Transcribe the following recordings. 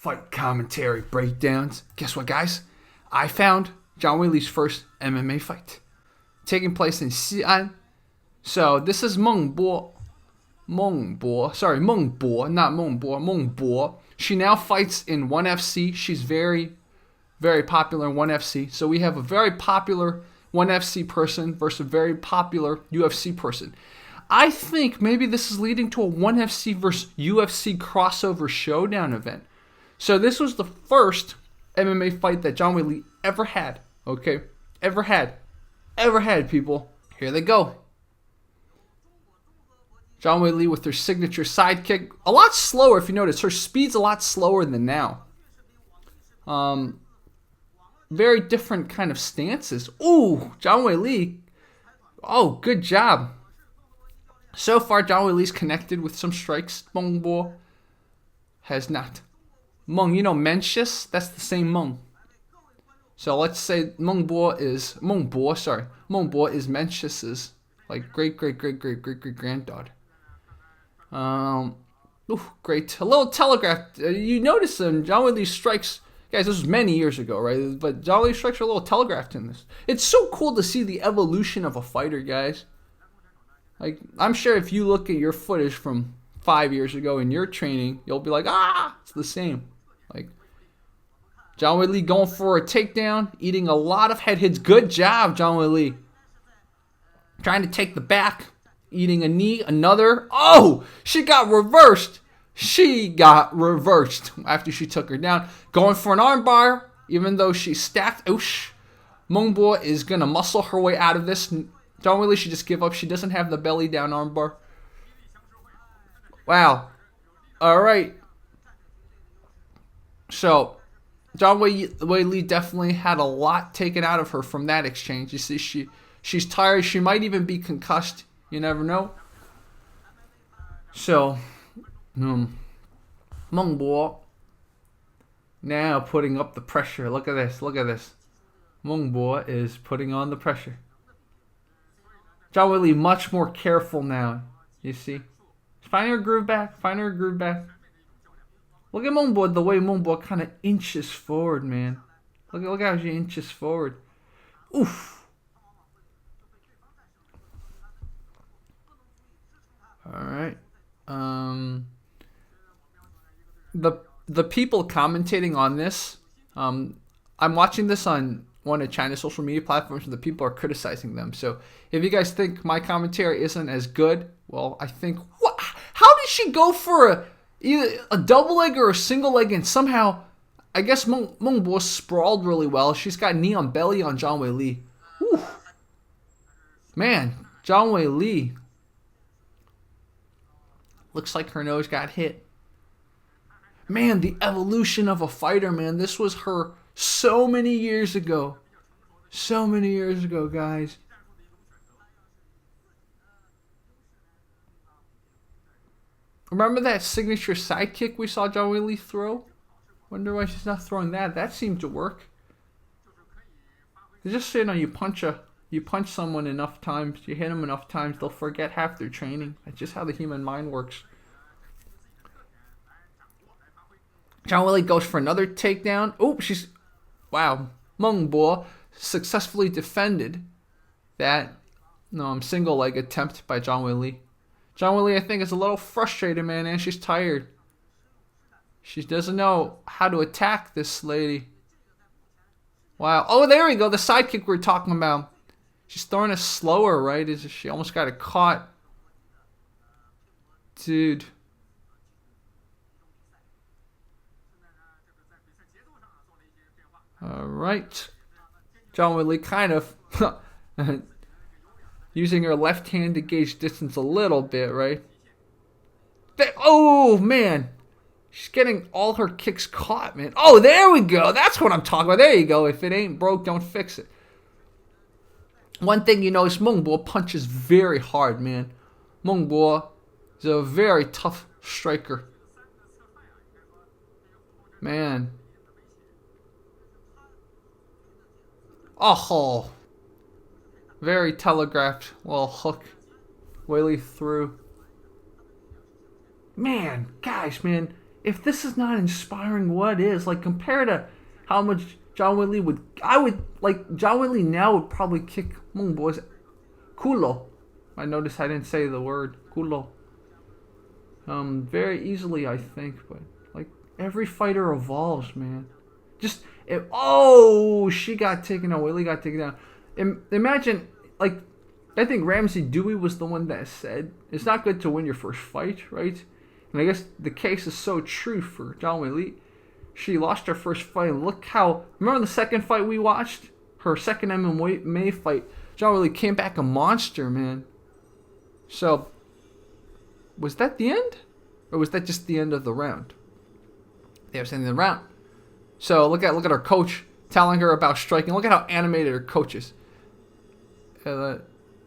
fight commentary breakdowns. Guess what, guys? I found Zhang Weili's first MMA fight, taking place in Xi'an. So this is Meng Bo, not Meng Bo. She now fights in 1FC. She's very, very popular in 1FC. So we have a very popular 1FC person versus a very popular UFC person. I think maybe this is leading to a 1FC versus UFC crossover showdown event. So this was the first MMA fight that Zhang Weili ever had. Okay? Ever had, people. Here they go. Zhang Weili with her signature sidekick. A lot slower, if you notice. Her speed's a lot slower than now. Very different kind of stances. Ooh, Zhang Weili. Oh, good job. So far, Zhang Weili's connected with some strikes. Meng Bo has not. Meng, you know Mencius? That's the same Meng. So let's say Meng Bo is Mencius's like great granddaughter. Great. A little telegraph. You notice Zhang Weili's strikes, guys. This was many years ago, right? But Zhang Weili's strikes are a little telegraphed in this. It's so cool to see the evolution of a fighter, guys. Like, I'm sure if you look at your footage from 5 years ago in your training, you'll be like, it's the same. Like, Zhang Weili going for a takedown, eating a lot of head hits. Good job, Zhang Weili. Trying to take the back, eating a knee, another. Oh, she got reversed. After she took her down. Going for an armbar, even though she's stacked. Oosh. Meng Bo is going to muscle her way out of this. Zhang Weili should just give up. She doesn't have the belly down armbar. Wow. All right. So, Zhang Weili definitely had a lot taken out of her from that exchange. You see, she's tired. She might even be concussed. You never know. So, Meng Bo now putting up the pressure. Look at this. Meng Bo is putting on the pressure. Zhang Weili much more careful now. You see? Finding her groove back. Look at Meng Bo, the way Meng Bo kind of inches forward, man. Look how she inches forward. Oof. Alright. The people commentating on this, I'm watching this on one of China's social media platforms, and the people are criticizing them. So if you guys think my commentary isn't as good, well, I think, what? How did she go for either a double leg or a single leg, and somehow, I guess Meng Bo sprawled really well. She's got knee on belly on Zhang Weili. Whew. Man, Zhang Weili. Looks like her nose got hit. Man, the evolution of a fighter, man. This was her so many years ago. So many years ago, guys. Remember that signature sidekick we saw Zhang Weili throw? Wonder why she's not throwing that. That seemed to work. It's just, you punch someone enough times, you hit them enough times, they'll forget half their training. That's just how the human mind works. Zhang Weili goes for another takedown. Oh, wow. Meng Bo successfully defended that single leg attempt by Zhang Weili. Zhang Weili, I think, is a little frustrated, man, and she's tired. She doesn't know how to attack this lady. Wow. Oh, there we go. The sidekick we're talking about. She's throwing it slower, right? She almost got it caught. Dude. All right. Zhang Weili kind of using her left hand to gauge distance a little bit, right? Oh, man. She's getting all her kicks caught, man. Oh, there we go. That's what I'm talking about. There you go. If it ain't broke, don't fix it. One thing you know is Meng Bo punches very hard, man. Meng Bo is a very tough striker. Man. Oh. Very telegraphed. Well, hook. Weili through. Man, guys, man. if this is not inspiring, what is? Like, compared to how much Zhang Weili would... I would... Like, Zhang Weili now would probably kick Meng Bo's culo. I noticed I didn't say the word culo. Very easily, I think. But, like, every fighter evolves, man. Just... oh! She got taken down. Weili got taken down. Imagine... Like, I think Ramsey Dewey was the one that said, it's not good to win your first fight, right? And I guess the case is so true for Zhang Weili. She lost her first fight. And look how... Remember the second fight we watched? Her second MMA fight. Zhang Weili came back a monster, man. So, was that the end? Or was that just the end of the round? They were saying the round. So, look at her coach telling her about striking. Look at how animated her coach is. They're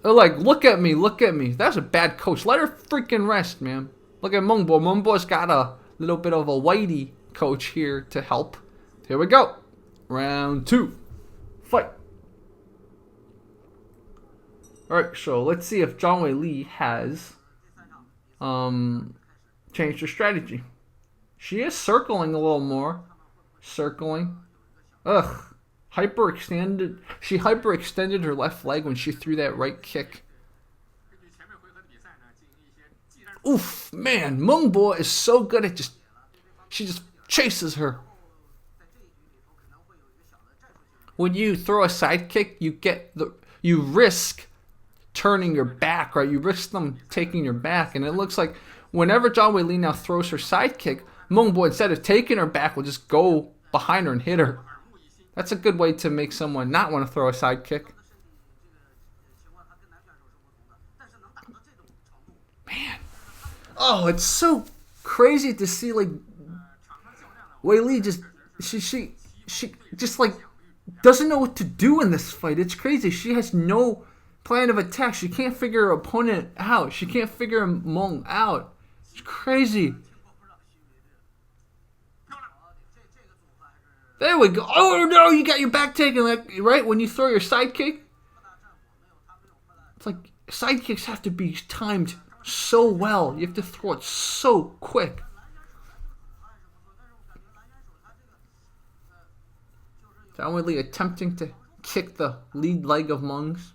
like, look at me, look at me. That's a bad coach. Let her freaking rest, man. Look at Meng Bo. Meng Bo's got a little bit of a whitey coach here to help. Here we go. Round 2. Fight. Alright, so let's see if Zhang Weili has changed her strategy. She is circling a little more. Circling. Ugh. Hyperextended. She hyperextended her left leg when she threw that right kick. Oof, man, Meng Bo is so good at she just chases her. When you throw a side kick, you risk turning your back, right? You risk them taking your back, and it looks like whenever Zhang Weili now throws her side kick, Meng Bo, instead of taking her back, will just go behind her and hit her. That's a good way to make someone not want to throw a side kick. Man. Oh, it's so crazy to see, like, Weili just, she just, like, doesn't know what to do in this fight. It's crazy. She has no plan of attack. She can't figure her opponent out. She can't figure Meng out. It's crazy. There we go. Oh, no, you got your back taken, like, right? When you throw your side kick. It's like, side kicks have to be timed so well. You have to throw it so quick. Zhang Weili attempting to kick the lead leg of Meng's.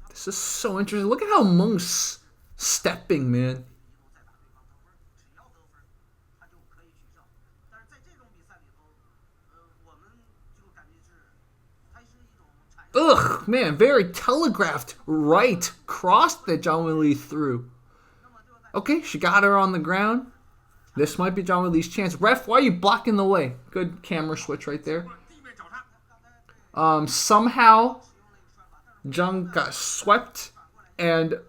This is so interesting. Look at how Meng's stepping, man. Ugh, man, very telegraphed right cross that Zhang Weili threw. Okay, she got her on the ground. This might be Zhang Weili's chance. Ref, why are you blocking the way? Good camera switch right there. Somehow Zhang got swept, and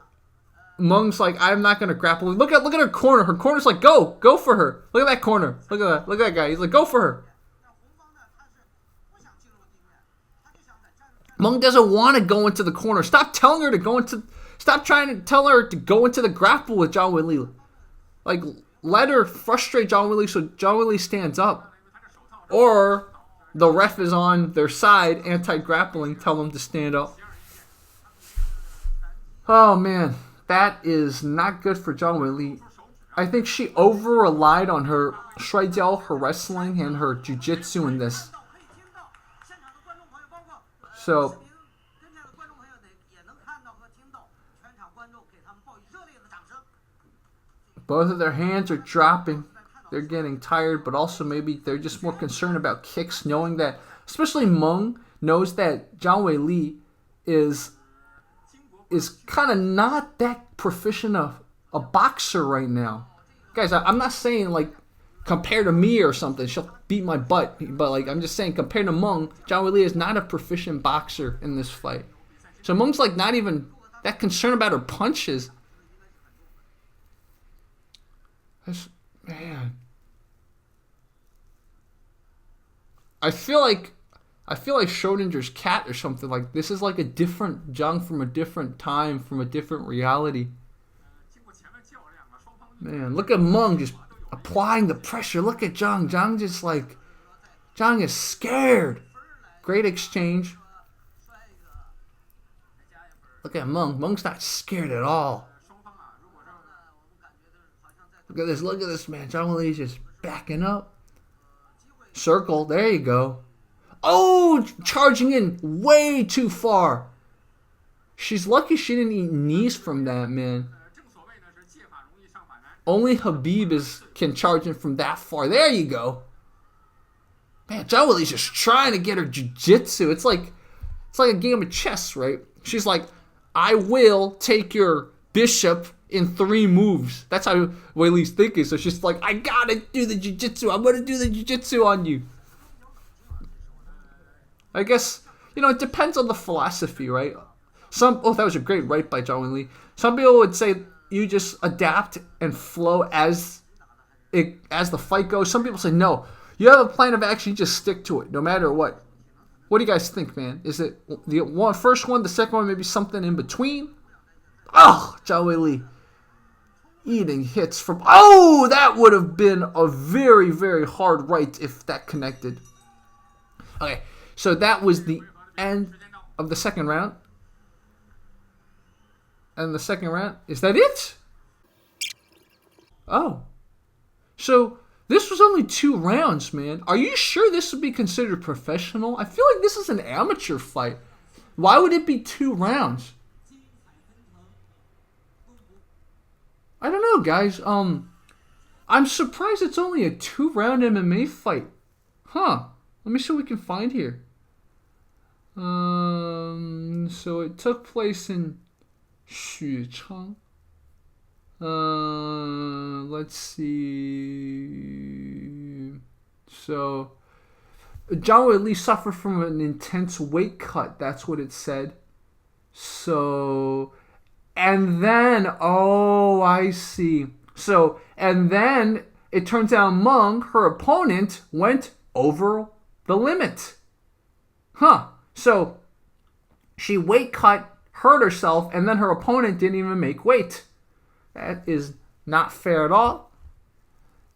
Meng's like, I'm not gonna grapple. Look at her corner. Her corner's like, go for her. Look at that corner. Look at that guy. He's like, go for her. Meng doesn't want to go into the corner. Stop telling her to go into. Stop trying to tell her to go into the grapple with Zhang Weili. Like, let her frustrate Zhang Weili so Zhang Weili stands up. Or the ref is on their side, anti-grappling, tell them to stand up. Oh, man. That is not good for Zhang Weili. I think she over-relied on her shuaijiao, her wrestling, and her jiu-jitsu in this. So, both of their hands are dropping. They're getting tired, but also maybe they're just more concerned about kicks, knowing that, especially Meng knows that Zhang Weili is kind of not that proficient of a boxer right now. Guys, I'm not saying, like, compared to me or something, she'll beat my butt. But, like, I'm just saying, compared to Meng, Zhang Weili is not a proficient boxer in this fight. So Meng's, like, not even that concerned about her punches. Man. I feel like Schrodinger's cat or something. Like, this is like a different Zhang from a different time, from a different reality. Man, look at Meng just applying the pressure. Look at Zhang. Zhang is scared. Great exchange. Look at Meng. Meng's not scared at all. Look at this. Look at this, man. Zhang Weili's just backing up. Circle. There you go. Oh, charging in way too far. She's lucky she didn't eat knees from that, man. Only Habib can charge in from that far. There you go. Man, Zhang Weili's just trying to get her jiu-jitsu. It's like a game of chess, right? She's like, I will take your bishop in 3 moves. That's how Weili's thinking. So she's like, I gotta do the jiu-jitsu. I'm gonna do the jiu-jitsu on you. I guess, it depends on the philosophy, right? Oh, that was a great right by Zhang Weili. Some people would say you just adapt and flow as the fight goes. Some people say, no, you have a plan of action, you just stick to it, no matter what. What do you guys think, man? Is it the first one, the second one, maybe something in between? Oh, Zhang Weili eating hits from... Oh, that would have been a very, very hard right if that connected. Okay, so that was the end of the second round. And the second round, is that it? Oh. So this was only 2 rounds, man. Are you sure this would be considered professional? I feel like this is an amateur fight. Why would it be 2 rounds? I don't know, guys. I'm surprised it's only a 2-round MMA fight. Huh. Let me see what we can find here. So it took place in Xuchang. Let's see. So, Zhang Weili suffered from an intense weight cut. That's what it said. So, and then, oh, I see. So, and then it turns out Meng, her opponent, went over the limit. Huh. So, she weight cut, hurt herself, and then her opponent didn't even make weight. That is not fair at all.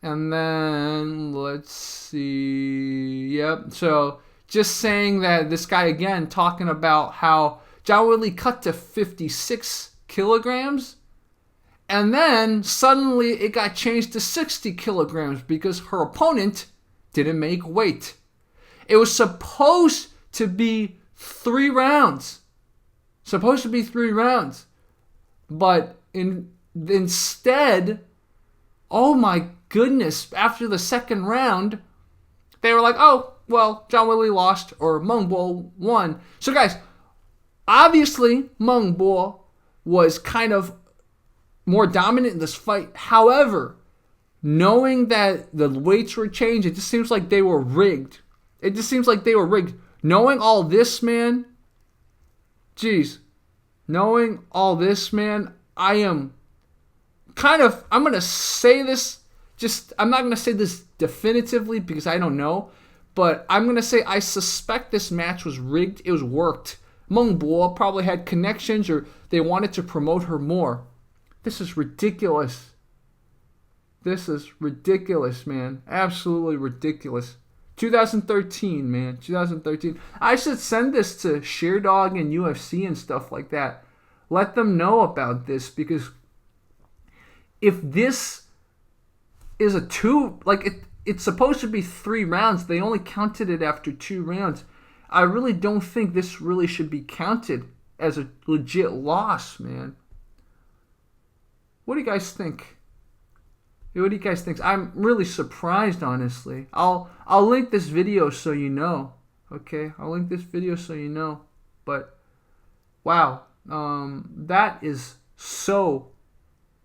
And then, let's see. Yep. So, just saying that this guy again talking about how Zhang Weili cut to 56 kilograms. And then, suddenly, it got changed to 60 kilograms because her opponent didn't make weight. It was supposed to be 3 rounds. But instead, oh my goodness, after the second round, they were like, oh, well, Zhang Weili lost or Meng Bo won. So guys, obviously Meng Bo was kind of more dominant in this fight. However, knowing that the weights were changed, it just seems like they were rigged. Knowing all this, man, I am I'm going to say this, I'm not going to say this definitively because I don't know, but I'm going to say I suspect this match was rigged. It was worked. Meng Bo probably had connections or they wanted to promote her more. This is ridiculous. Man. Absolutely ridiculous. 2013, man. 2013. I should send this to Sheerdog and UFC and stuff like that. Let them know about this because if this is a 2, it's supposed to be 3 rounds. They only counted it after 2 rounds. I really don't think this really should be counted as a legit loss, man. What do you guys think? I'm really surprised, honestly. I'll link this video so you know. Okay? I'll link this video so you know. But, wow. That is so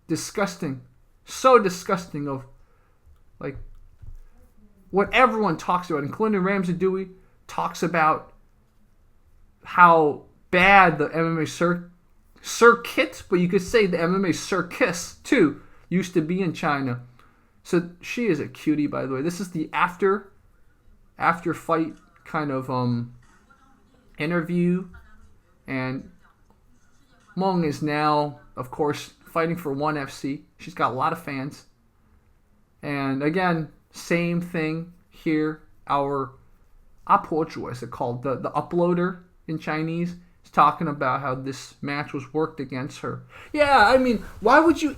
disgusting. So disgusting of, what everyone talks about, including Ramsey Dewey, talks about how bad the MMA circuit, but you could say the MMA circus, too, used to be in China. So she is a cutie, by the way. This is the after fight kind of interview, and Meng is now, of course, fighting for ONE FC. She's got a lot of fans, and again, same thing here. Our 阿婆主 is it called, the uploader in Chinese. talking about how this match was worked against her. Yeah, I mean, why would you...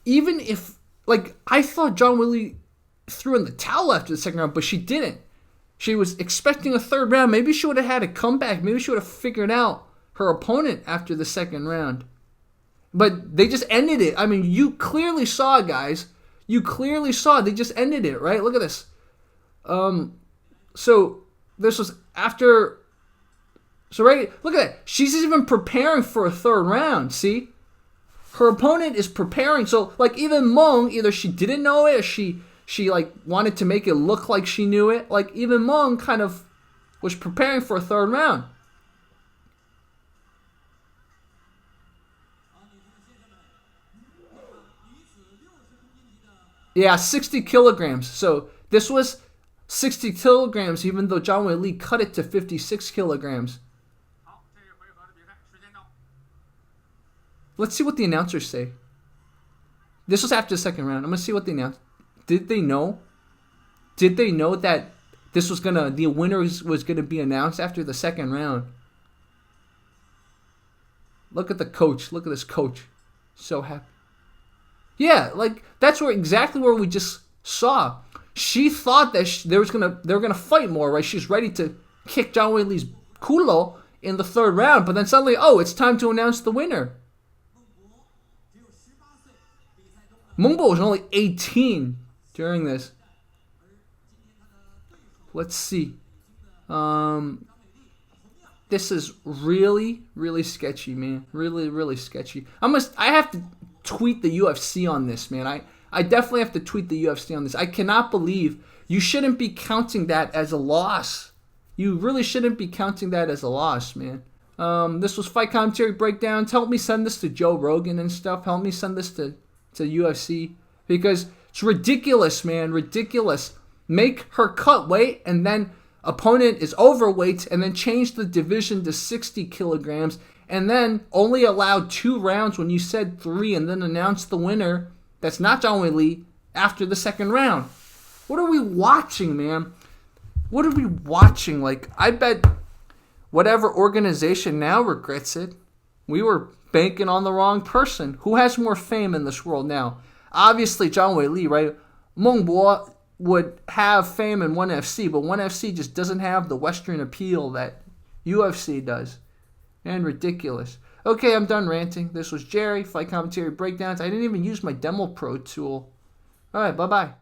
Even if... Like, I thought Zhang Weili threw in the towel after the second round, but she didn't. She was expecting a third round. Maybe she would have had a comeback. Maybe she would have figured out her opponent after the second round. But they just ended it. I mean, you clearly saw, guys. You clearly saw. They just ended it, right? Look at this. So this was after... So, right, look at that. She's even preparing for a third round, see? Her opponent is preparing. So, like, even Meng, either she didn't know it or she like, wanted to make it look like she knew it. Like, even Meng kind of was preparing for a third round. Yeah, 60 kilograms. So, this was 60 kilograms, even though Zhang Weili cut it to 56 kilograms. Let's see what the announcers say. This was after the second round. I'm going to see what they announced. Did they know? Did they know that this was the winner was gonna be announced after the second round? Look at the coach. Look at this coach. So happy. Yeah, like that's exactly where we just saw. She thought that they were gonna fight more, right? She's ready to kick Zhang Weili's culo in the third round, but then suddenly, oh, it's time to announce the winner. Meng Bo was only 18 during this. Let's see. This is really, really sketchy, man. Really, really sketchy. I have to tweet the UFC on this, man. I definitely have to tweet the UFC on this. I cannot believe you shouldn't be counting that as a loss. You really shouldn't be counting that as a loss, man. This was Fight Commentary Breakdowns. Help me send this to Joe Rogan and stuff. Help me send this to UFC. Because it's ridiculous, man. Ridiculous. Make her cut weight and then opponent is overweight and then change the division to 60 kilograms and then only allowed 2 rounds when you said 3 and then announce the winner. That's not Zhang Weili after the second round. What are we watching, man? What are we watching? Like, I bet whatever organization now regrets it. We were banking on the wrong person. Who has more fame in this world now? Obviously, Zhang Weili, right? Meng Bo would have fame in ONE FC, but ONE FC just doesn't have the Western appeal that UFC does. And ridiculous. Okay, I'm done ranting. This was Jerry, Fight Commentary Breakdowns. I didn't even use my Demo Pro tool. All right, bye-bye.